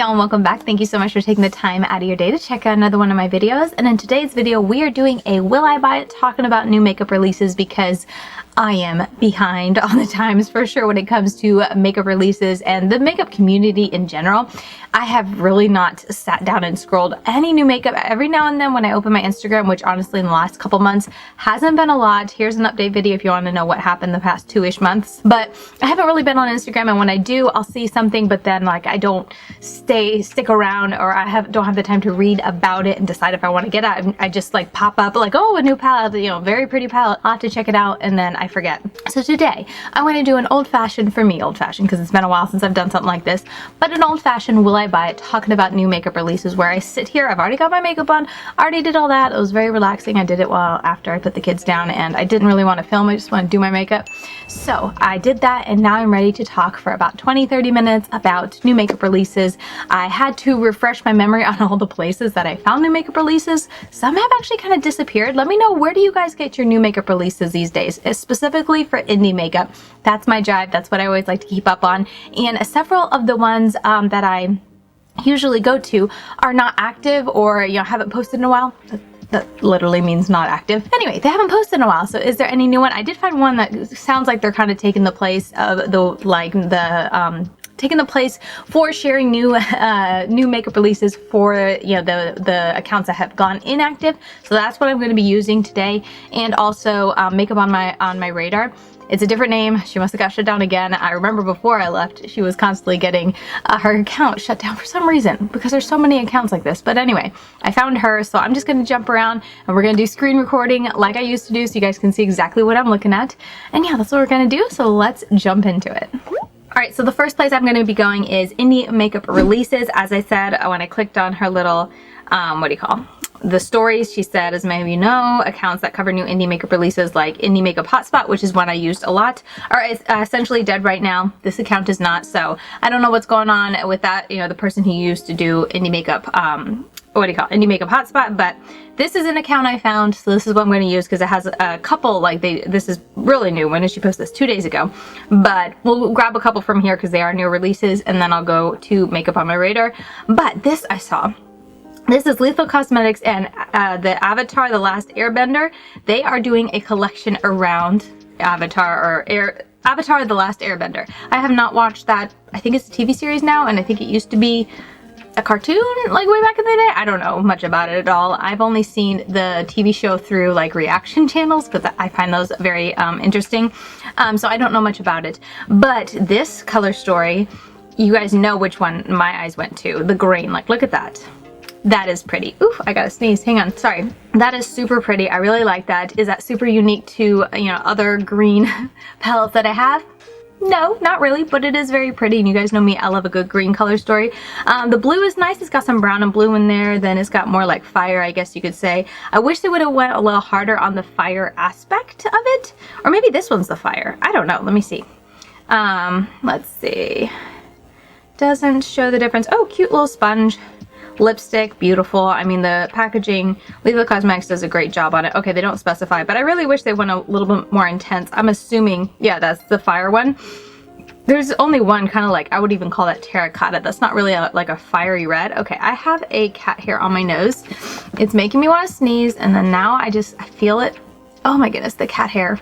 y'all, and welcome back. Thank you so much for taking the time out of your day to check out another one of my videos. And in today's video, we are doing a Will I Buy It, talking about new makeup releases because I am behind on the times for sure when it comes to makeup releases and the makeup community in general. I have really not sat down and scrolled any new makeup. Every now and then when I open my Instagram, which honestly in the last couple months hasn't been a lot. Here's an update video if you want to know what happened the past 2-ish months. But I haven't really been on Instagram, and when I do, I'll see something, but then like I don't stick around, or I don't have the time to read about it and decide if I want to get it. I just like pop up like, oh, a new palette, you know, very pretty palette. I'll have to check it out, and then I forget. So today I'm going to do an old-fashioned, for me old-fashioned because it's been a while since I've done something like this, but an old-fashioned Will I Buy It, talking about new makeup releases, where I sit here, I've already got my makeup on, already did all that. It was very relaxing. I did it after I put the kids down, and I didn't really want to film, I just want to do my makeup. So I did that, and now I'm ready to talk for about 20-30 minutes about new makeup releases. I had to refresh my memory on all the places that I found new makeup releases. Some have actually kind of disappeared. Let me know, where do you guys get your new makeup releases these days, specifically for indie makeup? That's my jive. That's what I always like to keep up on. And several of the ones that I usually go to are not active, or haven't posted in a while. That literally means not active. Anyway, they haven't posted in a while. So is there any new one? I did find one that sounds like they're kind of taking the place of taking the place for sharing new makeup releases for the accounts that have gone inactive. So that's what I'm going to be using today. And also makeup on my radar. It's a different name. She must have got shut down again. I remember before I left, she was constantly getting her account shut down for some reason, because there's so many accounts like this. But anyway, I found her, so I'm just going to jump around and we're going to do screen recording like I used to do, so you guys can see exactly what I'm looking at. And yeah, that's what we're going to do. So let's jump into it. Alright, so the first place I'm going to be going is indie makeup releases. As I said, when I clicked on her little, the stories, she said, as many of you know, accounts that cover new indie makeup releases like Indie Makeup Hotspot, which is one I used a lot, are essentially dead right now. This account is not, so I don't know what's going on with that, the person who used to do indie makeup, Indie Makeup Hotspot, but this is an account I found, so this is what I'm going to use because it has a couple, this is really new. When did she post this? 2 days ago. But we'll grab a couple from here because they are new releases, and then I'll go to Makeup on My Radar. But this I saw. This is Electrum Cosmetics and the Avatar: The Last Airbender. They are doing a collection around Avatar The Last Airbender. I have not watched that. I think it's a TV series now, and I think it used to be a cartoon like way back in the day. I don't know much about it at all. I've only seen the TV show through like reaction channels because I find those very interesting. So I don't know much about it. But this color story, you guys know which one my eyes went to. The green, like look at that. That is pretty. Oof, I gotta sneeze. Hang on, sorry. That is super pretty. I really like that. Is that super unique to, other green palettes that I have? No, not really, but it is very pretty, and you guys know me, I love a good green color story. The blue is nice. It's got some brown and blue in there. Then it's got more like fire, I guess you could say. I wish they would have went a little harder on the fire aspect of it. Or maybe this one's the fire. I don't know. Let me see. Let's see. Doesn't show the difference. Oh, cute little sponge. Lipstick, beautiful. I mean, the packaging, Electrum Cosmetics does a great job on it. Okay, they don't specify, but I really wish they went a little bit more intense. I'm assuming, yeah, that's the fire one. There's only one kind of like, I would even call that terracotta. That's not really like a fiery red. Okay, I have a cat hair on my nose. It's making me want to sneeze, and then now I feel it. Oh my goodness, the cat hair.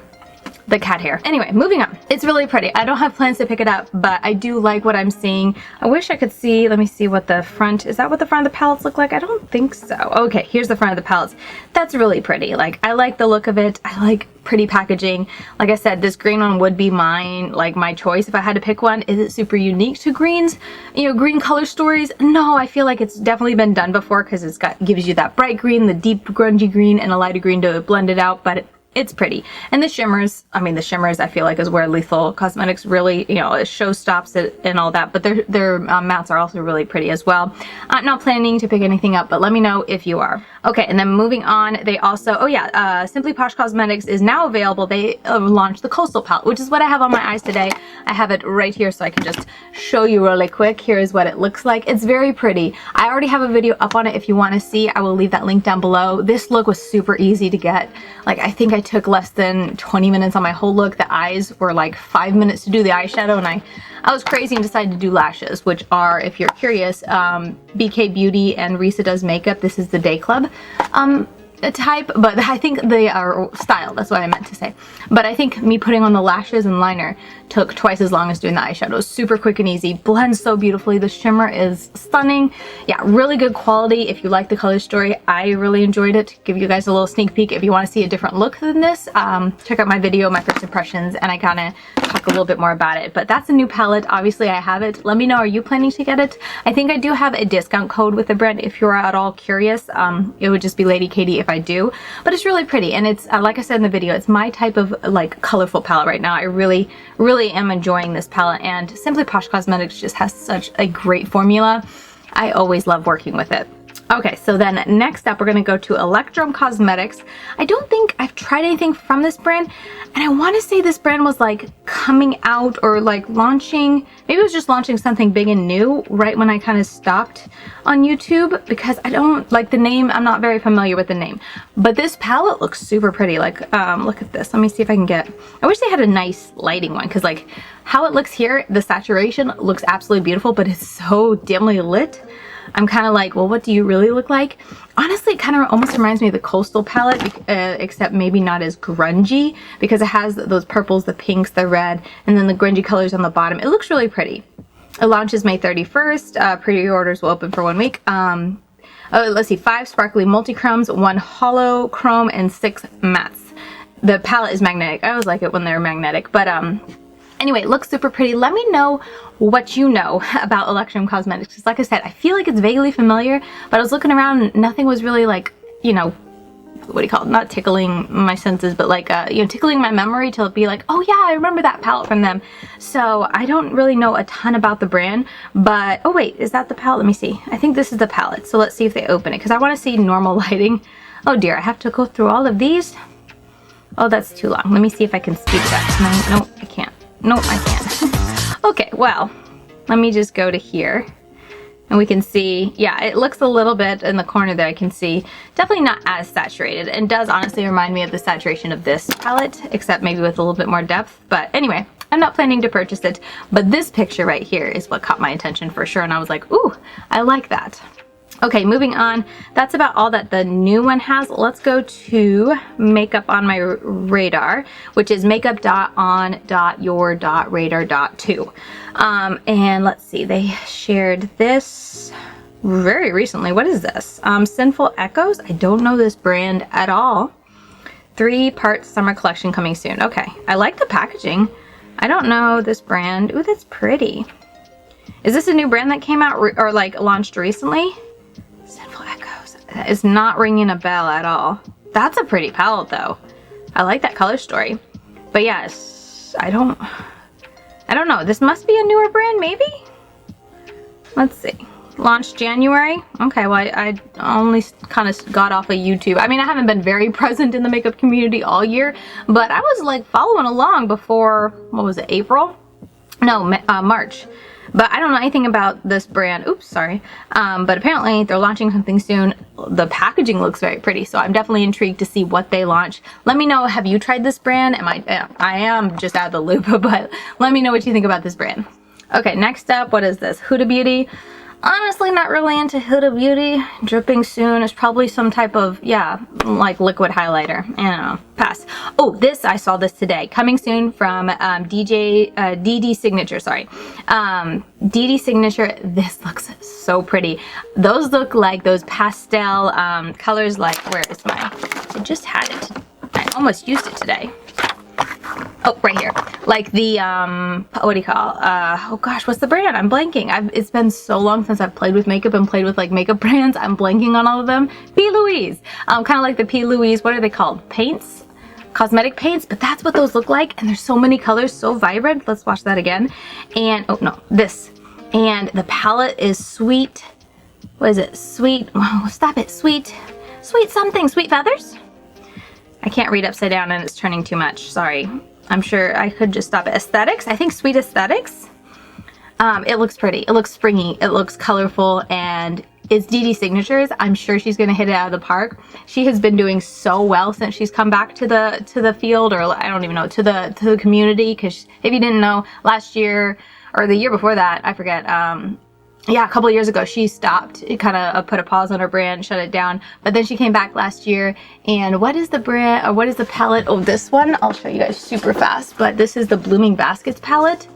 The cat hair. Anyway, moving on. It's really pretty. I don't have plans to pick it up, but I do like what I'm seeing. I wish I could see, let me see what the front, is that what the front of the palettes look like? I don't think so. Okay, here's the front of the palettes. That's really pretty. Like, I like the look of it. I like pretty packaging. Like I said, this green one would be my choice if I had to pick one. Is it super unique to greens? Green color stories? No, I feel like it's definitely been done before because gives you that bright green, the deep grungy green, and a lighter green to blend it out, but it's pretty. And the shimmers, I feel like is where Electrum Cosmetics really, it show stops it and all that, but their mattes are also really pretty as well. I'm not planning to pick anything up, but let me know if you are. Okay, and then moving on, they also, oh yeah, Simply Posh Cosmetics is now available. They launched the Coastal palette, which is what I have on my eyes today. I have it right here so I can just show you really quick. Here is what it looks like. It's very pretty. I already have a video up on it if you want to see. I will leave that link down below. This look was super easy to get. Like, I think I took less than 20 minutes on my whole look. The eyes were like 5 minutes to do the eyeshadow, and I was crazy and decided to do lashes, which are, if you're curious, BK Beauty and Risa Does Makeup. This is the Day Club type, but I think they are style, that's what I meant to say. But I think me putting on the lashes and liner took twice as long as doing the eyeshadow. Super quick and easy, blends so beautifully. The shimmer is stunning. Yeah, really good quality. If you like the color story, I really enjoyed it. Give you guys a little sneak peek. If you want to see a different look than this, check out my video, my first impressions, and I kind of talk a little bit more about it. But that's a new palette. Obviously I have it. Let me know, are you planning to get it? I think I do have a discount code with the brand if you're at all curious. It would just be Lady Katie if I do, but it's really pretty, and it's like I said in the video, it's my type of like colorful palette right now. I really am enjoying this palette, and Simply Posh Cosmetics just has such a great formula. I always love working with it. Okay, so then next up we're going to go to Electrum Cosmetics. I don't think I've tried anything from this brand, and I want to say this brand was like coming out or like launching, maybe it was just launching something big and new right when I kind of stopped on YouTube, because I don't like the name. I'm not very familiar with the name, but this palette looks super pretty. Like, look at this. Let me see if I can get, I wish they had a nice lighting one, because like how it looks here, the saturation looks absolutely beautiful, but it's so dimly lit. I'm kind of like, well, what do you really look like? Honestly, it kind of almost reminds me of the Coastal palette, except maybe not as grungy, because it has those purples, the pinks, the red, and then the grungy colors on the bottom. It looks really pretty. It launches May 31st. Pre-orders will open for 1 week. Oh, let's see, 5 sparkly multi-chromes, 1 hollow chrome, and 6 mattes. The palette is magnetic. I always like it when they're magnetic, but anyway, it looks super pretty. Let me know what you know about Electrum Cosmetics, because like I said, I feel like it's vaguely familiar, but I was looking around and nothing was really like, you know, what do you call it? Not tickling my senses, but like, you know, tickling my memory to be like, oh yeah, I remember that palette from them. So I don't really know a ton about the brand, but, oh wait, is that the palette? Let me see. I think this is the palette. So let's see if they open it, because I want to see normal lighting. Oh dear, I have to go through all of these. Oh, that's too long. Let me see if I can speed that. No, I can't. No, I can't. Okay, well, let me just go to here. And we can see, yeah, it looks a little bit in the corner there. I can see definitely not as saturated, and does honestly remind me of the saturation of this palette, except maybe with a little bit more depth. But anyway, I'm not planning to purchase it, but this picture right here is what caught my attention for sure. And I was like, ooh, I like that. Okay, moving on. That's about all that the new one has. Let's go to Makeup on My Radar, which is makeup.on.your.radar.2. And let's see, they shared this very recently. What is this? Sinful Echoes. I don't know this brand at all. 3-part summer collection coming soon. Okay, I like the packaging. I don't know this brand. Ooh, that's pretty. Is this a new brand that came out or like launched recently? Sinful Echoes. That is not ringing a bell at all. That's a pretty palette though. I like that color story. But yes, I don't know. This must be a newer brand, maybe? Let's see. Launched January. Okay, well, I only kind of got off of YouTube. I mean, I haven't been very present in the makeup community all year, but I was like following along before, what was it, April? No, March. But I don't know anything about this brand. Oops, sorry. But apparently they're launching something soon. The packaging looks very pretty, so I'm definitely intrigued to see what they launch. Let me know, have you tried this brand? I am just out of the loop, but let me know what you think about this brand. Okay, next up, what is this? Huda Beauty. Honestly, not really into Huda Beauty. Dripping soon is probably some type of, yeah, like liquid highlighter. I don't know. Pass. Oh, this, I saw this today. Coming soon from DD Signature, sorry. DD Signature, this looks so pretty. Those look like those pastel colors, like, where is my, I just had it. I almost used it today. Oh, right here. Like the, what do you call, oh gosh, what's the brand? I'm blanking. It's been so long since I've played with makeup and played with like makeup brands. I'm blanking on all of them. P. Louise. Kind of like the P. Louise, what are they called? Paints? Cosmetic paints, but that's what those look like. And there's so many colors, so vibrant. Let's watch that again. And, oh no, this. And the palette is Sweet, what is it? Sweet, oh, stop it, Sweet Sweet something, sweet feathers? I can't read upside down and it's turning too much, sorry. I'm sure I could just stop at aesthetics. I think sweet aesthetics. It looks pretty, it looks springy, it looks colorful, and it's Dee Dee Signatures. I'm sure she's gonna hit it out of the park. She has been doing so well since she's come back to the field, or I don't even know, to the community, because if you didn't know, last year, or the year before that, I forget, yeah, a couple of years ago, she stopped. It kind of put a pause on her brand, shut it down. But then she came back last year. And what is the brand, or what is the palette? Oh, this one, I'll show you guys super fast. But this is the Blooming Baskets palette.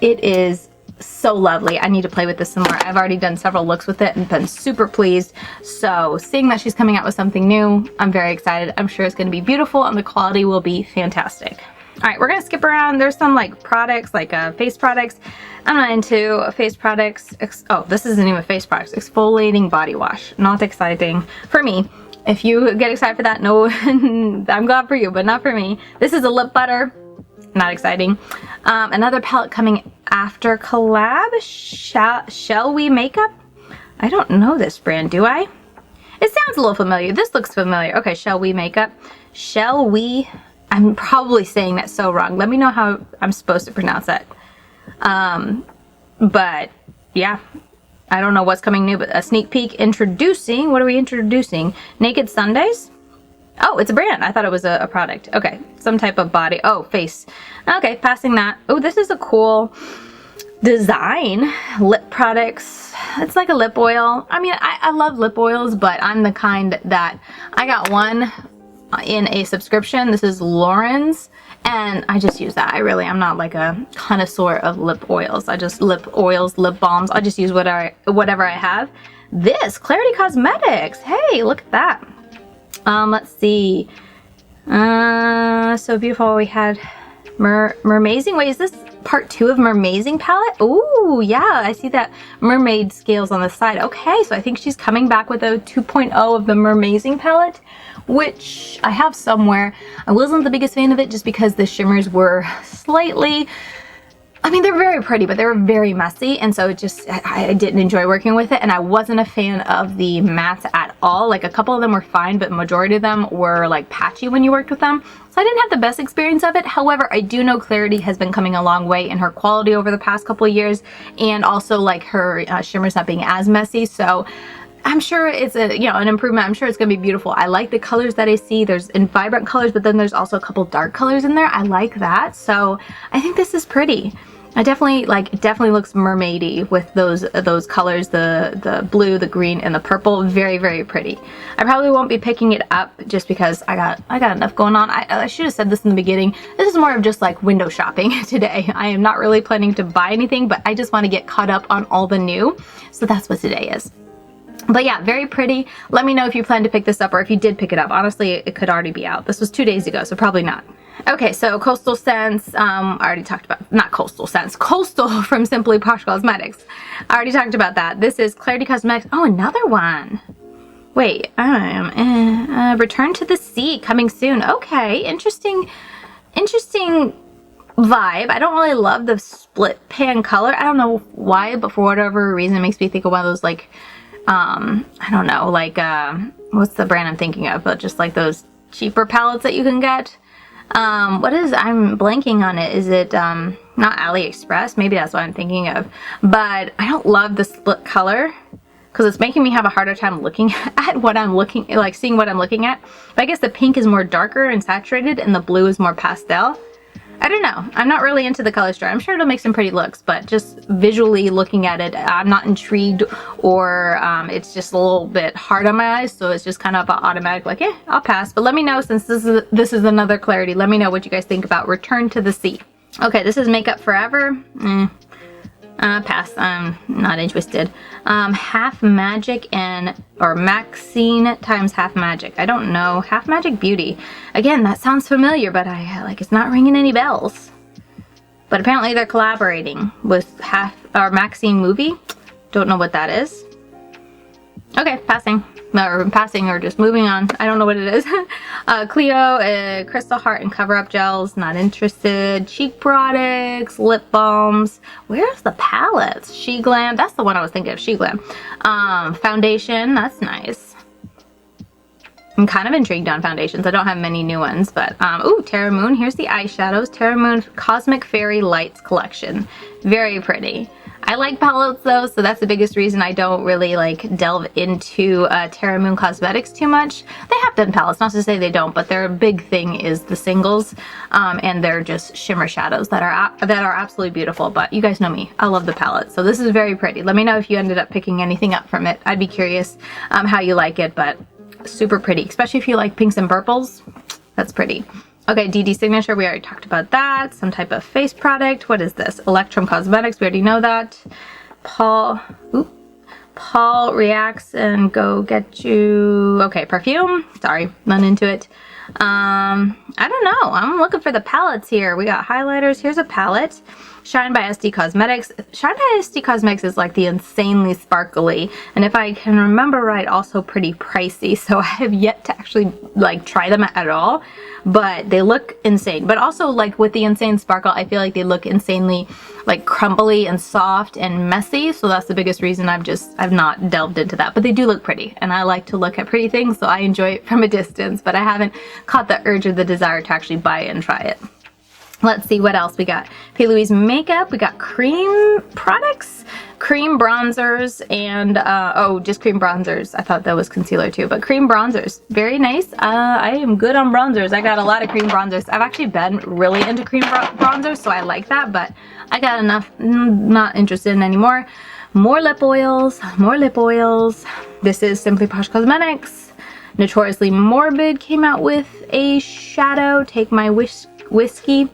It is so lovely. I need to play with this some more. I've already done several looks with it and been super pleased. So seeing that she's coming out with something new, I'm very excited. I'm sure it's going to be beautiful and the quality will be fantastic. All right, we're gonna skip around. There's some like products, like face products. I'm not into face products. Oh, this isn't even face products. Exfoliating body wash. Not exciting for me. If you get excited for that, no, I'm glad for you, but not for me. This is a lip butter. Not exciting. Another palette coming after collab. Shall We Makeup? I don't know this brand, do I? It sounds a little familiar. This looks familiar. Okay, Shall We Makeup. Shall We... I'm probably saying that so wrong. Let me know how I'm supposed to pronounce that. But yeah, I don't know what's coming new, but a sneak peek introducing, what are we introducing? Naked Sundays? Oh, it's a brand. I thought it was a product. Okay, some type of body, oh, face. Okay, passing that. Oh, this is a cool design. Lip products. It's like a lip oil. I mean, I love lip oils, but I'm the kind that I got one in a subscription. This is Lauren's, and I just use that. I'm not like a connoisseur of lip oils. I just lip oils, lip balms. I just use whatever I have. This Clarity Cosmetics. Hey, look at that. Let's see. So beautiful. We had Mermazing. Wait, is this part 2 of Mermazing palette? Ooh, yeah, I see that mermaid scales on the side. Okay, so I think she's coming back with a 2.0 of the Mermazing palette, which I have somewhere. I wasn't the biggest fan of it just because the shimmers were slightly, I mean, they're very pretty, but they were very messy, and so it just, I didn't enjoy working with it, and I wasn't a fan of the mattes at all. Like, a couple of them were fine, but majority of them were like patchy when you worked with them. So I didn't have the best experience of it. However, I do know Clarity has been coming a long way in her quality over the past couple of years, and also like her shimmers not being as messy. So I'm sure it's a, an improvement. I'm sure it's gonna be beautiful. I like the colors that I see. There's in vibrant colors, but then there's also a couple dark colors in there. I like that. So I think this is pretty. I definitely it definitely looks mermaidy with those colors, the blue, the green, and the purple. Very, very pretty. I probably won't be picking it up just because I got enough going on. I should have said this in the beginning. This is more of just like window shopping today. I am not really planning to buy anything, but I just want to get caught up on all the new. So that's what today is. But yeah, very pretty. Let me know if you plan to pick this up or if you did pick it up. Honestly, it could already be out. This was 2 days ago, so probably not. Okay, so Coastal Scents, I already talked about, not Coastal Scents, Coastal from Simply Posh Cosmetics. I already talked about that. This is Clarity Cosmetics. Oh, another one. Wait, Return to the Sea coming soon. Okay, interesting vibe. I don't really love the split pan color. I don't know why, but for whatever reason, it makes me think of one of those like, I don't know, like, what's the brand I'm thinking of? But just like those cheaper palettes that you can get. I'm blanking on it. Is it, not AliExpress? Maybe that's what I'm thinking of. But I don't love the split color because it's making me have a harder time looking at what I'm looking, like seeing what I'm looking at. But I guess the pink is more darker and saturated and the blue is more pastel. I don't know. I'm not really into the color story. I'm sure it'll make some pretty looks, but just visually looking at it, I'm not intrigued, or it's just a little bit hard on my eyes, so it's just kind of an automatic like, I'll pass. But let me know, since this is another Clarity, let me know what you guys think about Return to the Sea. Okay, this is Makeup Forever. Pass. I'm not interested. Half Magic or Maxine times Half Magic. I don't know. Half Magic Beauty. Again, that sounds familiar, but it's not ringing any bells. But apparently they're collaborating with Maxine Movie. Don't know what that is. Okay, passing. Or just moving on. I don't know what it is. Cleo, Crystal Heart and Cover Up Gels. Not interested. Cheek products, lip balms. Where's the palettes? She Glam. That's the one I was thinking of. She Glam. Foundation. That's nice. I'm kind of intrigued on foundations. I don't have many new ones, but ooh, Terra Moon. Here's the eyeshadows. Terra Moon Cosmic Fairy Lights collection. Very pretty. I like palettes though, so that's the biggest reason I don't really like delve into Terra Moon Cosmetics too much. They have done palettes, not to say they don't, but their big thing is the singles, and they're just shimmer shadows that are absolutely beautiful. But you guys know me, I love the palette, so this is very pretty. Let me know if you ended up picking anything up from it. I'd be curious how you like it, but super pretty, especially if you like pinks and purples. That's pretty. Okay, DD Signature, we already talked about that. Some type of face product. What is this? Electrum Cosmetics, we already know that. Paul Reacts and Go Get You. Okay, perfume. Sorry, none into it. I don't know. I'm looking for the palettes here. We got highlighters. Here's a palette. Shine by SD Cosmetics. Shine by SD Cosmetics is like the insanely sparkly, and if I can remember right, also pretty pricey, so I have yet to actually like try them at all, but they look insane. But also like with the insane sparkle, I feel like they look insanely like crumbly and soft and messy, so that's the biggest reason I've not delved into that. But they do look pretty, and I like to look at pretty things, so I enjoy it from a distance, but I haven't caught the urge or the desire to actually buy it and try it. Let's see what else we got. P. Louise makeup. We got cream products, cream bronzers, and oh, just cream bronzers. I thought that was concealer too, but cream bronzers. Very nice. I am good on bronzers. I got a lot of cream bronzers. I've actually been really into cream bronzers, so I like that, but I got enough. Not interested in anymore. More lip oils. More lip oils. This is Simply Posh Cosmetics. Notoriously Morbid came out with a shadow. Take My Whiskey.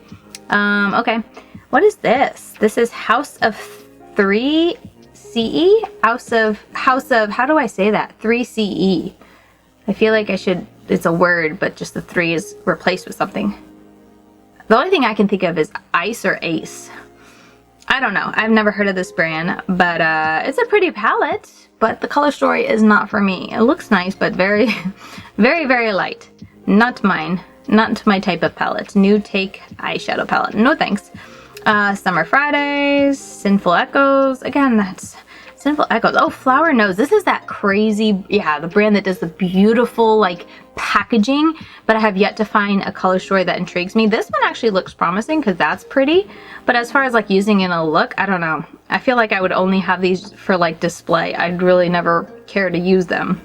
Okay, what is this? This is House of 3 CE? House of, how do I say that? 3 CE. I feel like I should, it's a word, but just the 3 is replaced with something. The only thing I can think of is Ice or Ace. I don't know. I've never heard of this brand, but it's a pretty palette, but the color story is not for me. It looks nice, but very, very, very light. Not mine. Not my type of palette. New Take eyeshadow palette. No thanks. Summer Fridays, Sinful Echoes. Again, that's Sinful Echoes. Oh, Flower Nose. This is that crazy, yeah, the brand that does the beautiful like packaging, but I have yet to find a color story that intrigues me. This one actually looks promising because that's pretty, but as far as like using in a look, I don't know. I feel like I would only have these for like display. I'd really never care to use them.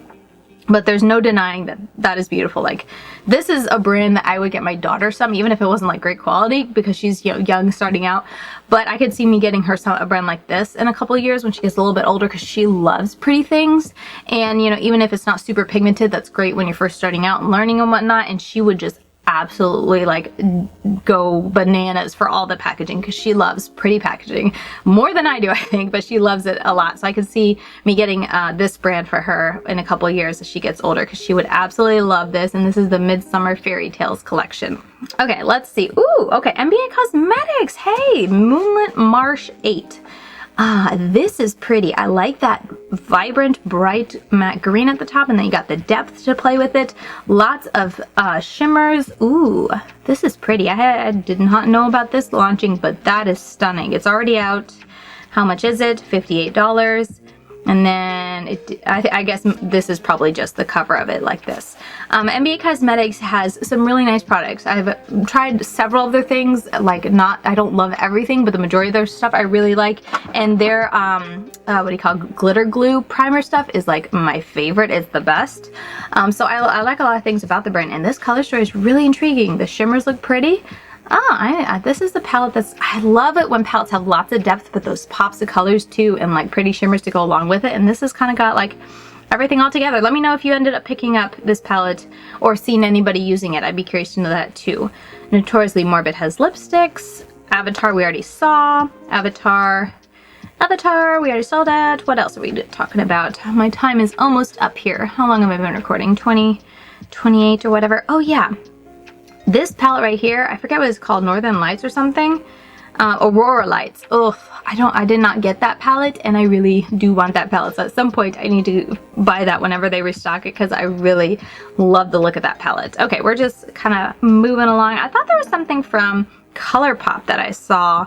But there's no denying that that is beautiful. Like, this is a brand that I would get my daughter some, even if it wasn't like great quality, because she's, you know, young, starting out. But I could see me getting her a brand like this in a couple of years when she gets a little bit older, because she loves pretty things. And, you know, even if it's not super pigmented, that's great when you're first starting out and learning and whatnot. And she would just absolutely like go bananas for all the packaging, because she loves pretty packaging more than I do, I think, but she loves it a lot. So I could see me getting this brand for her in a couple of years as she gets older, because she would absolutely love this. And this is the Midsummer Fairy Tales collection. Okay, let's see. Ooh, okay, NBA Cosmetics. Hey, Moonlit Marsh 8. This is pretty. I like that vibrant, bright matte green at the top, and then you got the depth to play with it. Lots of shimmers. Ooh, this is pretty. I did not know about this launching, but that is stunning. It's already out. How much is it? $58. And then I guess this is probably just the cover of it like this. NBA Cosmetics has some really nice products. I've tried several of their things, like I don't love everything, but the majority of their stuff I really like. And their, what do you call it, glitter glue primer stuff is like my favorite. It's the best. So I like a lot of things about the brand, and this color story is really intriguing. The shimmers look pretty. This is the palette I love it when palettes have lots of depth, but those pops of colors too, and like pretty shimmers to go along with it. And this has kind of got like everything all together. Let me know if you ended up picking up this palette or seen anybody using it. I'd be curious to know that too. Notoriously Morbid has lipsticks. Avatar we already saw. Avatar, we already saw that. What else are we talking about? My time is almost up here. How long have I been recording? 20, 28 or whatever. Oh yeah. This palette right here, I forget what it's called, Northern Lights or something. Aurora Lights. Ugh, I did not get that palette, and I really do want that palette. So at some point I need to buy that whenever they restock it, because I really love the look of that palette. Okay, we're just kind of moving along. I thought there was something from ColourPop that I saw.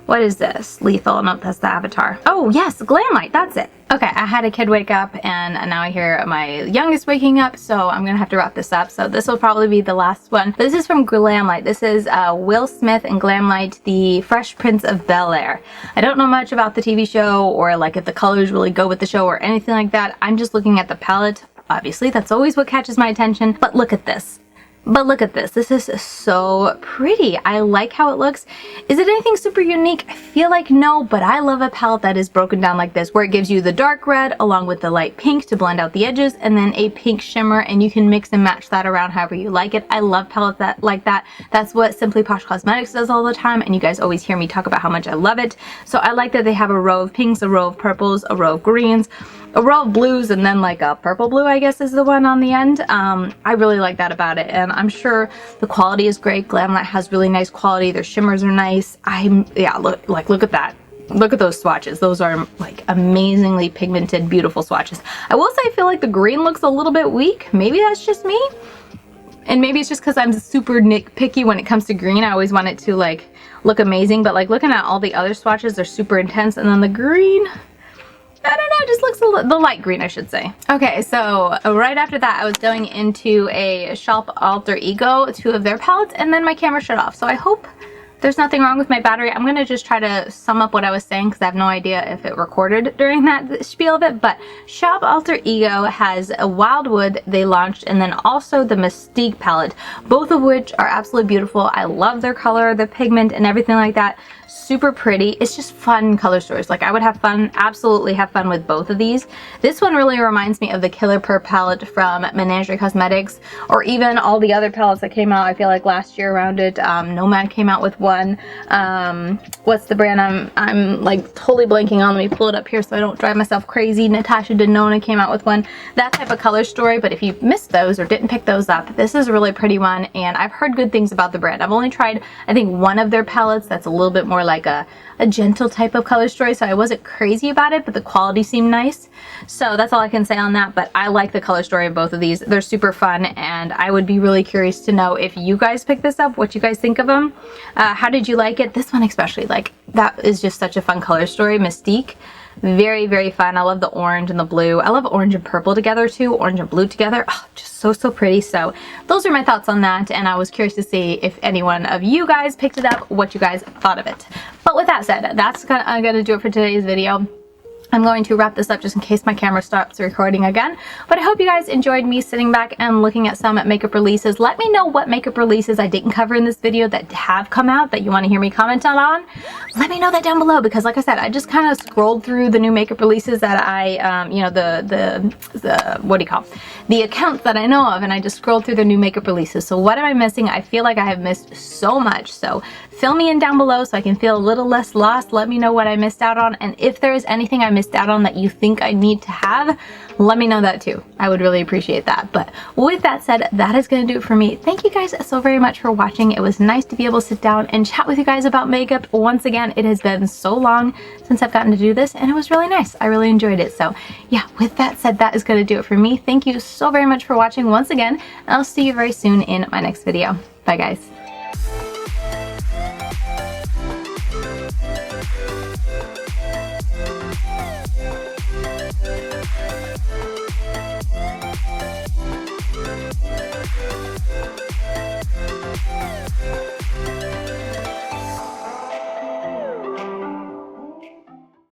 What is this? Lethal. No, that's the Avatar. Oh yes, Glamlite. That's it. Okay, I had a kid wake up and now I hear my youngest waking up, so I'm gonna have to wrap this up. So this will probably be the last one. This is from Glamlite. This is Will Smith and Glamlite, the Fresh Prince of Bel-Air. I don't know much about the TV show or like if the colors really go with the show or anything like that. I'm just looking at the palette. Obviously, that's always what catches my attention, but look at this. But look at this. This is so pretty. I like how it looks. Is it anything super unique? I feel like no, but I love a palette that is broken down like this, where it gives you the dark red along with the light pink to blend out the edges, and then a pink shimmer, and you can mix and match that around however you like it. I love palettes like that. That's what Simply Posh Cosmetics does all the time, and you guys always hear me talk about how much I love it. So I like that they have a row of pinks, a row of purples, a row of greens, a row of blues, and then like a purple blue, I guess is the one on the end. I really like that about it, and I'm sure the quality is great. Glamlite has really nice quality. Their shimmers are nice. Yeah, look at that. Look at those swatches. Those are like amazingly pigmented, beautiful swatches. I will say I feel like the green looks a little bit weak. Maybe that's just me. And maybe it's just because I'm super nitpicky when it comes to green. I always want it to like look amazing, but like looking at all the other swatches, they're super intense, and then the green, I don't know, it just looks the light green, I should say. Okay, so right after that, I was going into a shop Alter Ego, 2 of their palettes, and then my camera shut off. So I hope there's nothing wrong with my battery. I'm gonna just try to sum up what I was saying because I have no idea if it recorded during that spiel of it. But Shop Alter Ego has a Wildwood they launched, and then also the Mystique palette, both of which are absolutely beautiful. I love their color, the pigment, and everything like that. Super pretty. It's just fun color stories. Like I would have fun, absolutely have fun with both of these. This one really reminds me of the Killer Purr palette from Menagerie Cosmetics, or even all the other palettes that came out, I feel like last year around it. Nomad came out with one. What's the brand I'm like totally blanking on? Let me pull it up here so I don't drive myself crazy. Natasha Denona came out with one. That type of color story, but if you missed those or didn't pick those up, this is a really pretty one, and I've heard good things about the brand. I've only tried, I think, one of their palettes that's a little bit more like a gentle type of color story, so I wasn't crazy about it, but the quality seemed nice. So that's all I can say on that, but I like the color story of both of these. They're super fun, and I would be really curious to know if you guys pick this up, what you guys think of them. How did you like it? This one especially, like, that is just such a fun color story. Mystique, very, very fun. I love the orange and the blue. I love orange and purple together too, orange and blue together. Oh, just so pretty. So those are my thoughts on that, and I was curious to see if any one of you guys picked it up, what you guys thought of it. But with that said, that's gonna do it for today's video. I'm going to wrap this up just in case my camera stops recording again. But I hope you guys enjoyed me sitting back and looking at some makeup releases. Let me know what makeup releases I didn't cover in this video that have come out that you want to hear me comment on. Let me know that down below, because like I said, I just kind of scrolled through the new makeup releases that I, you know, the what do you call it? The accounts that I know of, and I just scrolled through the new makeup releases. So what am I missing? I feel like I have missed so much. So fill me in down below so I can feel a little less lost. Let me know what I missed out on, and if there is anything I missed out on that you think I need to have, let me know that too. I would really appreciate that. But with that said, that is going to do it for me. Thank you guys so very much for watching. It was nice to be able to sit down and chat with you guys about makeup. Once again, it has been so long since I've gotten to do this, and it was really nice. I really enjoyed it. So yeah, with that said, that is going to do it for me. Thank you so very much for watching once again, and I'll see you very soon in my next video. Bye guys.